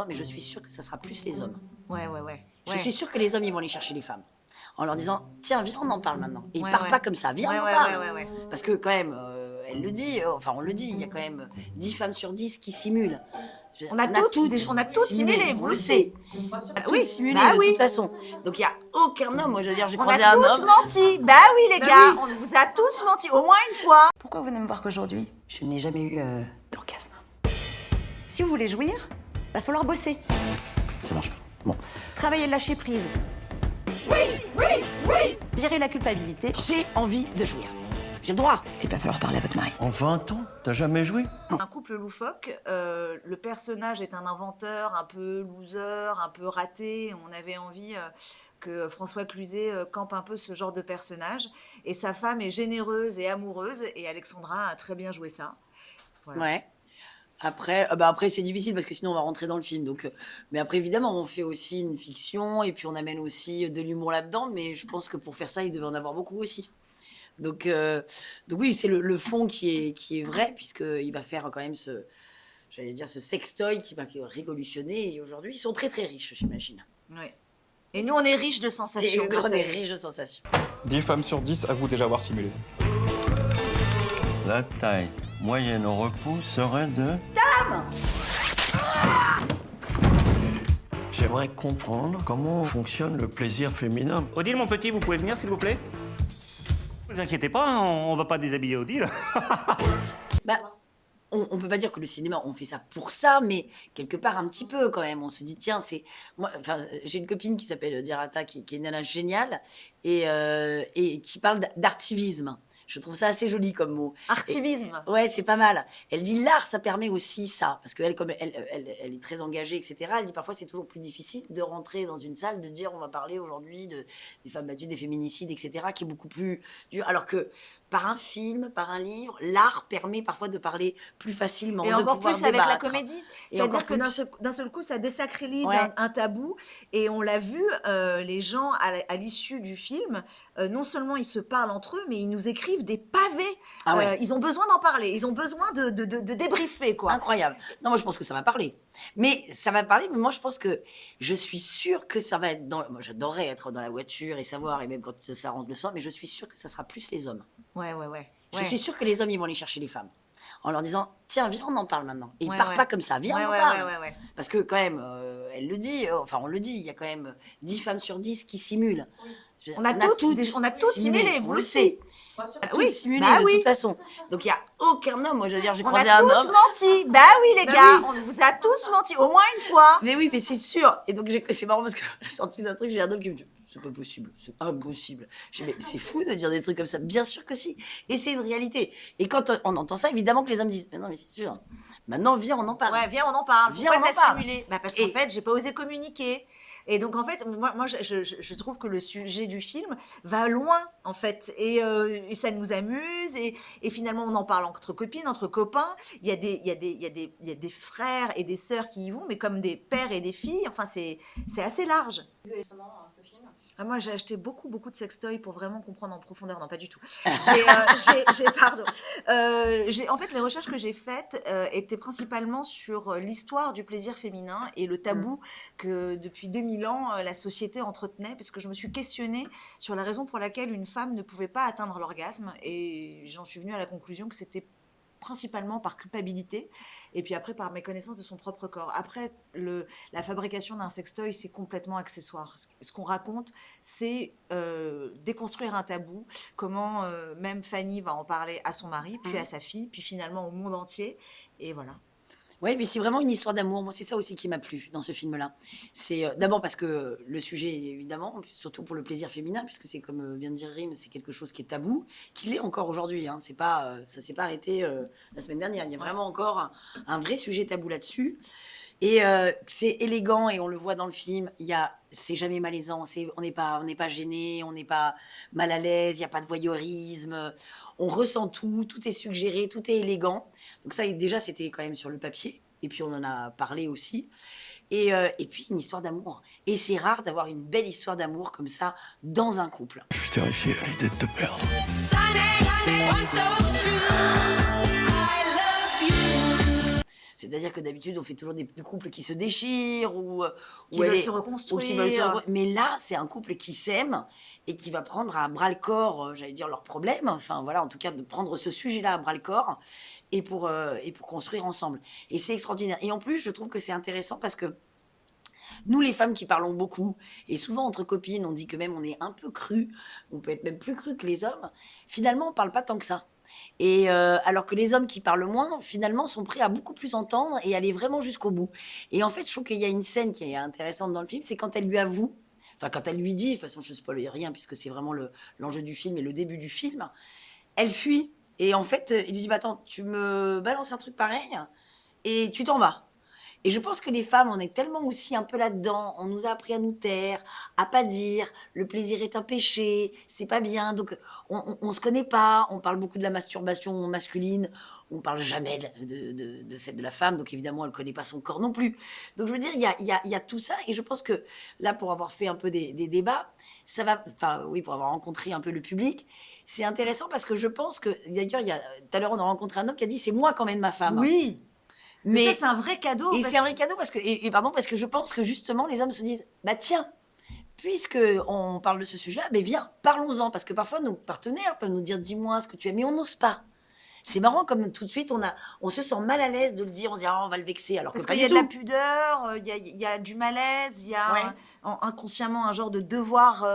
Mais je suis sûre que ça sera plus les hommes. Ouais. Je suis sûre que les hommes, ils vont aller chercher les femmes. En leur disant, tiens, viens, on en parle maintenant. Et ils Ouais, partent ouais. pas comme ça, viens, Ouais, on en ouais, parle. ouais. Parce que quand même, elle le dit, enfin on le dit, il y a quand même 10 femmes sur 10 qui simulent. On a toutes simulé, vous on le le sait. Oui, Simulé bah de oui. toute façon. Donc il n'y a aucun homme, moi je veux dire, j'ai On croisé a un toutes homme. menti. Bah oui, les gars, on vous a tous menti, au moins une fois. Pourquoi vous venez me voir qu'aujourd'hui, je n'ai jamais eu d'orgasme? Si vous voulez jouir, va falloir bosser. Ça marche pas. Bon. Travailler le lâcher prise. Gérer la culpabilité. J'ai envie de jouir. J'ai le droit. Il va falloir parler à votre mari. En 20 ans, t'as jamais joué? Un couple loufoque, le personnage est un inventeur, un peu loser, un peu raté. On avait envie que François Cluzet campe un peu ce genre de personnage. Et sa femme est généreuse et amoureuse. Et Alexandra a très bien joué ça. Voilà. Ouais. Après c'est difficile parce que sinon on va rentrer dans le film. Donc, mais après évidemment on fait aussi une fiction et puis on amène aussi de l'humour là-dedans. Mais je pense que pour faire ça il devait en avoir beaucoup aussi. Donc oui c'est le fond qui est vrai puisqu'il va faire quand même ce sextoy qui va révolutionner. Et aujourd'hui ils sont très très riches j'imagine. Ouais. Et nous on est riches de sensations. Et on est riches de sensations. 10 femmes sur 10 avouent déjà avoir simulé. La taille moyenne au repos serait de... J'aimerais comprendre comment fonctionne le plaisir féminin. Odile, mon petit, vous pouvez venir, s'il vous plaît? Vous inquiétez pas, hein, on va pas déshabiller Odile. On peut pas dire que le cinéma, on fait ça pour ça, mais quelque part un petit peu quand même. On se dit, tiens, j'ai une copine qui s'appelle Dirata, qui est une nana géniale, et qui parle d'artivisme. Je trouve ça assez joli comme mot. Artivisme. Ouais, c'est pas mal. Elle dit l'art, ça permet aussi ça. Parce qu'elle, comme elle est très engagée, etc., elle dit parfois c'est toujours plus difficile de rentrer dans une salle, de dire on va parler aujourd'hui des femmes battues, des féminicides, etc., qui est beaucoup plus dur. Alors que par un film, par un livre, l'art permet parfois de parler plus facilement. Et de encore pouvoir plus avec la débattre. comédie. Et C'est-à-dire encore que plus. d'un seul coup, ça désacralise Ouais. un tabou. Et on l'a vu, les gens, à l'issue du film, non seulement ils se parlent entre eux, mais ils nous écrivent des pavés. Ah ouais. Ils ont besoin d'en parler. Ils ont besoin de débriefer, quoi. Incroyable. Non, moi je pense que ça va parler. Mais ça va parler, mais moi je pense que je suis sûre que ça va être dans... Moi j'adorerais être dans la voiture et savoir, et même quand ça rentre le soir, mais je suis sûre que ça sera plus les hommes. Ouais. Je suis sûre que les hommes, ils vont aller chercher les femmes. En leur disant, tiens, viens, on en parle maintenant. Et ils Ouais, partent ouais. pas comme ça, viens, on en Ouais. parle. Parce que quand même, elle le dit, enfin on le dit, il y a quand même 10 femmes sur 10 qui simulent. On a toutes simulé, vous le savez. Oui, simulé bah de oui. toute façon. Donc il y a aucun homme, moi je veux dire, j'ai On croisé a un toutes homme. menti. Bah oui, les Bah gars, oui. on vous a tous menti, au moins une fois. Mais oui, mais c'est sûr. Et donc c'est marrant parce que la sortie d'un truc, j'ai un homme qui me dit c'est pas possible, c'est impossible. J'ai dit mais c'est fou de dire des trucs comme ça. Bien sûr que si. Et c'est une réalité. Et quand on entend ça, évidemment que les hommes disent mais non mais c'est sûr. Maintenant viens, on en parle. Ouais, viens, on en parle. Viens, Pourquoi on en t'as parle. simulé? Bah parce qu'en Et- fait, j'ai pas osé communiquer. Et donc en fait, moi je trouve que le sujet du film va loin en fait, et ça nous amuse, et finalement on en parle entre copines, entre copains. Il y a des frères et des sœurs qui y vont, mais comme des pères et des filles. Enfin c'est assez large. Vous avez justement ce film. Ah, moi, j'ai acheté beaucoup de sextoys pour vraiment comprendre en profondeur. Non, pas du tout. Pardon. En fait, les recherches que j'ai faites étaient principalement sur l'histoire du plaisir féminin et le tabou que depuis 2000 ans, la société entretenait, parce que je me suis questionnée sur la raison pour laquelle une femme ne pouvait pas atteindre l'orgasme, et j'en suis venue à la conclusion que c'était principalement par culpabilité, et puis après par méconnaissance de son propre corps. Après, la fabrication d'un sextoy, c'est complètement accessoire. Ce qu'on raconte, c'est déconstruire un tabou, comment même Fanny va en parler à son mari, puis à sa fille, puis finalement au monde entier, et voilà. Oui, mais c'est vraiment une histoire d'amour. Moi, c'est ça aussi qui m'a plu dans ce film-là. C'est d'abord parce que le sujet, évidemment, surtout pour le plaisir féminin, puisque c'est comme vient de dire Rim, c'est quelque chose qui est tabou, qui l'est encore aujourd'hui. Hein. C'est pas, ça s'est pas arrêté la semaine dernière. Il y a vraiment encore un vrai sujet tabou là-dessus. Et c'est élégant et on le voit dans le film. C'est jamais malaisant. On n'est pas gêné, on n'est pas mal à l'aise. Il y a pas de voyeurisme. On ressent tout. Tout est suggéré, tout est élégant. Donc ça, déjà, c'était quand même sur le papier. Et puis on en a parlé aussi. Et puis une histoire d'amour. Et c'est rare d'avoir une belle histoire d'amour comme ça dans un couple. Je suis terrifié à l'idée de te perdre. C'est-à-dire que d'habitude, on fait toujours des couples qui se déchirent ou Qui veulent se reconstruire. Mais là, c'est un couple qui s'aime et qui va prendre à bras-le-corps, j'allais dire, leurs problèmes. Enfin, voilà, en tout cas, de prendre ce sujet-là à bras-le-corps et pour construire ensemble. Et c'est extraordinaire. Et en plus, je trouve que c'est intéressant parce que nous, les femmes qui parlons beaucoup, et souvent entre copines, on dit que même on est un peu cru, on peut être même plus cru que les hommes, finalement, on parle pas tant que ça. Et alors que les hommes qui parlent moins, finalement, sont prêts à beaucoup plus entendre et aller vraiment jusqu'au bout. Et en fait, je trouve qu'il y a une scène qui est intéressante dans le film, c'est quand elle lui avoue, enfin quand elle lui dit, de toute façon je ne spoil rien puisque c'est vraiment l'enjeu du film et le début du film, elle fuit. Et en fait, il lui dit, bah, attends, tu me balances un truc pareil et tu t'en vas. Et je pense que les femmes, on est tellement aussi un peu là-dedans. On nous a appris à nous taire, à pas dire. Le plaisir est un péché, c'est pas bien. Donc, on se connaît pas. On parle beaucoup de la masturbation masculine. On parle jamais de celle de la femme. Donc, évidemment, elle connaît pas son corps non plus. Donc, je veux dire, il y a tout ça. Et je pense que là, pour avoir fait un peu des débats, ça va. Enfin, oui, pour avoir rencontré un peu le public, c'est intéressant parce que je pense que, d'ailleurs, tout à l'heure, on a rencontré un homme qui a dit, c'est moi quand même ma femme. Oui. Mais ça, c'est un vrai cadeau. Et c'est un vrai cadeau parce que, pardon, parce que je pense que justement, les hommes se disent, bah tiens, puisque on parle de ce sujet-là, mais viens, parlons-en. Parce que parfois, nos partenaires peuvent nous dire, dis-moi ce que tu aimes, mais on n'ose pas. C'est marrant comme tout de suite, on se sent mal à l'aise de le dire, on se dit, ah, on va le vexer, alors Parce que pas qu'il y a du de tout. la pudeur, il y a du malaise, il y a Ouais. inconsciemment un genre de devoir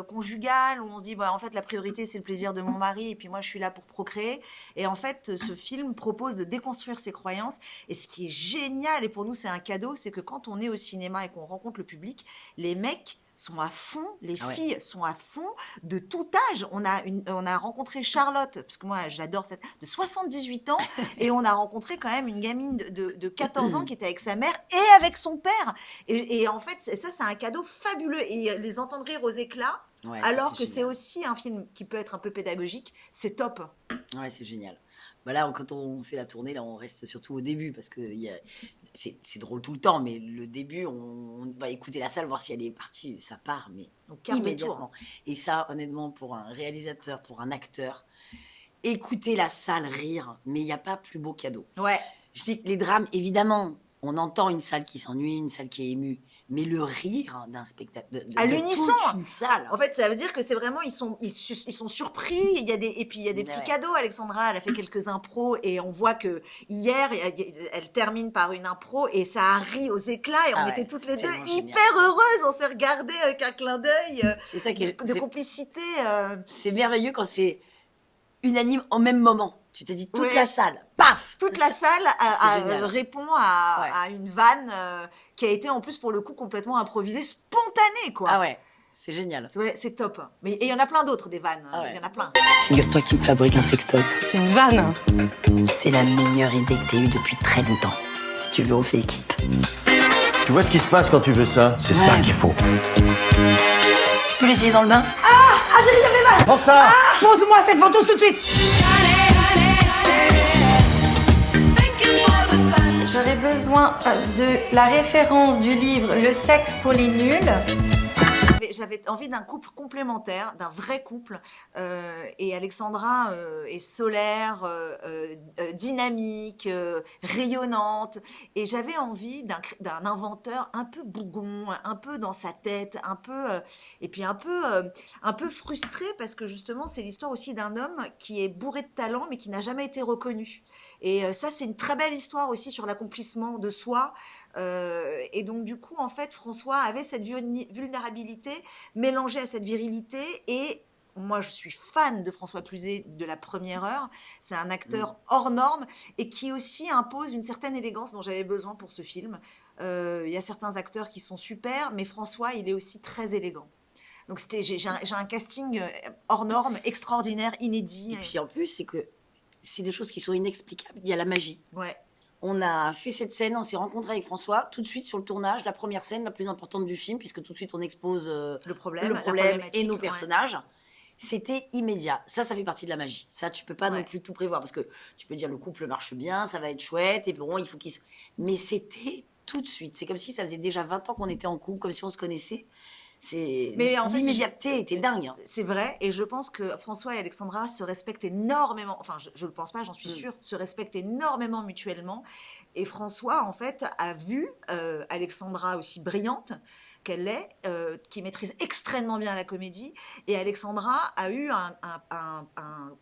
conjugal où on se dit, bah, en fait, la priorité, c'est le plaisir de mon mari et puis moi, je suis là pour procréer. Et en fait, ce film propose de déconstruire ces croyances. Et ce qui est génial, et pour nous, c'est un cadeau, c'est que quand on est au cinéma et qu'on rencontre le public, les mecs sont à fond, les filles sont à fond, de tout âge. On a rencontré Charlotte, parce que moi j'adore de 78 ans, et on a rencontré quand même une gamine de 14 ans qui était avec sa mère et avec son père. Et en fait, ça c'est un cadeau fabuleux. Et les entendre rire aux éclats, Ouais, ça, alors que c'est génial. aussi un film qui peut être un peu pédagogique, c'est top. Ouais, c'est génial. Bah là, quand on fait la tournée, là, on reste surtout au début parce que c'est drôle tout le temps, mais le début, on va écouter la salle, voir si elle est partie, ça part, mais Donc, quart de immédiatement. Et ça, honnêtement, pour un réalisateur, pour un acteur, écouter la salle rire, mais il n'y a pas plus beau cadeau. Ouais. Je dis que les drames, évidemment, on entend une salle qui s'ennuie, une salle qui est émue, mais le rire d'un spectateur, À de l'unisson. toute une salle. En fait, ça veut dire que c'est vraiment, ils sont surpris. Et puis, il y a des petits Ouais. cadeaux. Alexandra, elle a fait quelques impros et on voit que hier, elle termine par une impro et ça a ri aux éclats et on Ah ouais, était toutes les c'est deux tellement génial. hyper heureuses. On s'est regardées avec un clin d'œil C'est ça qui est, de complicité. c'est merveilleux quand c'est unanime au même moment. Tu te dis toute Ouais. la salle, paf. Toute la salle c'est génial. répond Ouais. à une vanne qui a été en plus pour le coup complètement improvisée, spontanée quoi. Ah ouais, c'est génial. Ouais, c'est top. Et il y en a plein d'autres des vannes. Ah ouais. Il y en a plein. Figure-toi qu'il me fabrique un sextoy. C'est une vanne. C'est la meilleure idée que t'aies eue depuis très longtemps. Si tu veux, on fait équipe. Tu vois ce qui se passe quand tu veux ça? C'est ça qu'il faut. Tu peux l'essayer dans le bain? Prends ça! Pose-moi cette ventouse tout de suite. J'aurais besoin de la référence du livre Le sexe pour les nuls. J'avais envie d'un couple complémentaire, d'un vrai couple. Et Alexandra est solaire, dynamique, rayonnante. Et j'avais envie d'un inventeur un peu bougon, un peu dans sa tête, et puis un peu frustré parce que justement, c'est l'histoire aussi d'un homme qui est bourré de talent mais qui n'a jamais été reconnu. Et ça, c'est une très belle histoire aussi sur l'accomplissement de soi. Et donc, du coup, en fait, François avait cette vulnérabilité mélangée à cette virilité. Et moi, je suis fan de François Cluzet de la première heure. C'est un acteur hors norme et qui aussi impose une certaine élégance dont j'avais besoin pour ce film. Il y a certains acteurs qui sont super, mais François, il est aussi très élégant. Donc, j'ai un casting hors norme, extraordinaire, inédit. Et puis en plus, c'est que c'est des choses qui sont inexplicables. Il y a la magie. Ouais. On a fait cette scène, on s'est rencontré avec François tout de suite sur le tournage, la première scène la plus importante du film, puisque tout de suite on expose Le problème, le la problème et problématique, nos ouais. personnages. C'était immédiat. Ça fait partie de la magie. Ça, tu peux pas Ouais. non plus tout prévoir, parce que tu peux dire le couple marche bien, ça va être chouette, et bon, il faut qu'il se... Mais c'était tout de suite. C'est comme si ça faisait déjà 20 ans qu'on était en couple, comme si on se connaissait. Mais en fait, l'immédiateté était dingue. Hein. C'est vrai, et je pense que François et Alexandra se respectent énormément, enfin je ne le pense pas, j'en suis sûre, se respectent énormément mutuellement, Et François, en fait, a vu Alexandra aussi brillante qu'elle est, qui maîtrise extrêmement bien la comédie. Et Alexandra a eu un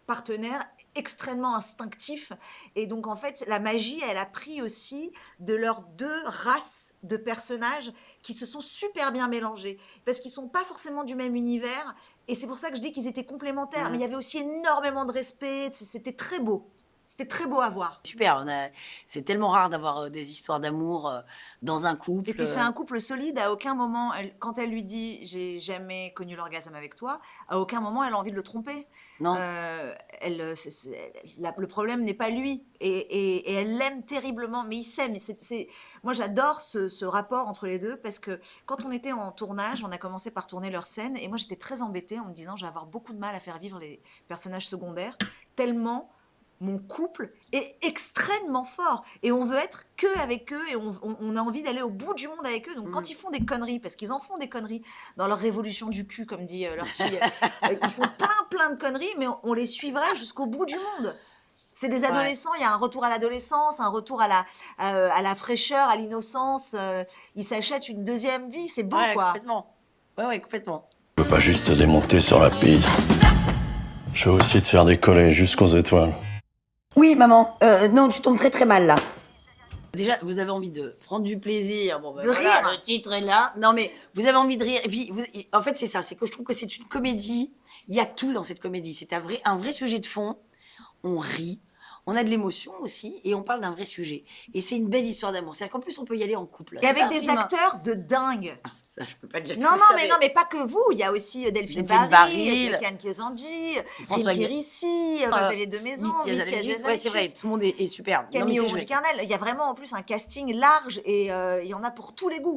partenaire extrêmement instinctif. Et donc, en fait, la magie, elle a pris aussi de leurs deux races de personnages qui se sont super bien mélangés. Parce qu'ils ne sont pas forcément du même univers. Et c'est pour ça que je dis qu'ils étaient complémentaires. Mais il y avait aussi énormément de respect. C'était très beau. C'était très beau à voir. Super, c'est tellement rare d'avoir des histoires d'amour dans un couple. Et puis c'est un couple solide, à aucun moment, quand elle lui dit « j'ai jamais connu l'orgasme avec toi », à aucun moment elle a envie de le tromper. Non. Le problème n'est pas lui, et elle l'aime terriblement, mais ils s'aiment. Moi j'adore ce rapport entre les deux, parce que quand on était en tournage, on a commencé par tourner leur scène, et moi j'étais très embêtée en me disant « je vais avoir beaucoup de mal à faire vivre les personnages secondaires », tellement mon couple est extrêmement fort et on veut être que avec eux et on a envie d'aller au bout du monde avec eux. Donc quand ils font des conneries, parce qu'ils en font des conneries dans leur révolution du cul, comme dit leur fille, ils font plein de conneries, mais on les suivrait jusqu'au bout du monde. C'est des adolescents, il y a un retour à l'adolescence, un retour à la fraîcheur, à l'innocence. Ils s'achètent une deuxième vie, c'est beau, quoi. Complètement. Ouais, complètement. Je veux pas juste te démonter sur la piste. Je veux aussi te faire décoller jusqu'aux étoiles. Oui, maman. Non, tu tombes très très mal là. Déjà, vous avez envie de prendre du plaisir. Bon, De rire. Le titre est là. Non, mais vous avez envie de rire. Et puis, en fait, c'est ça. C'est que je trouve que c'est une comédie. Il y a tout dans cette comédie. C'est un vrai sujet de fond. On rit. On a de l'émotion aussi. Et on parle d'un vrai sujet. Et c'est une belle histoire d'amour. C'est-à-dire qu'en plus, on peut y aller en couple. Et avec des acteurs de dingue. Ah, ça, je peux pas le dire. Non, mais pas que vous. Il y a aussi Delphine Barry, Kian Kezanji, François Rissi, Xavier de Maison, Mitya Zalewski. Ouais, c'est vrai. Tout le monde est superbe. Camille Ducarnel. Il y a vraiment en plus un casting large et il y en a pour tous les goûts.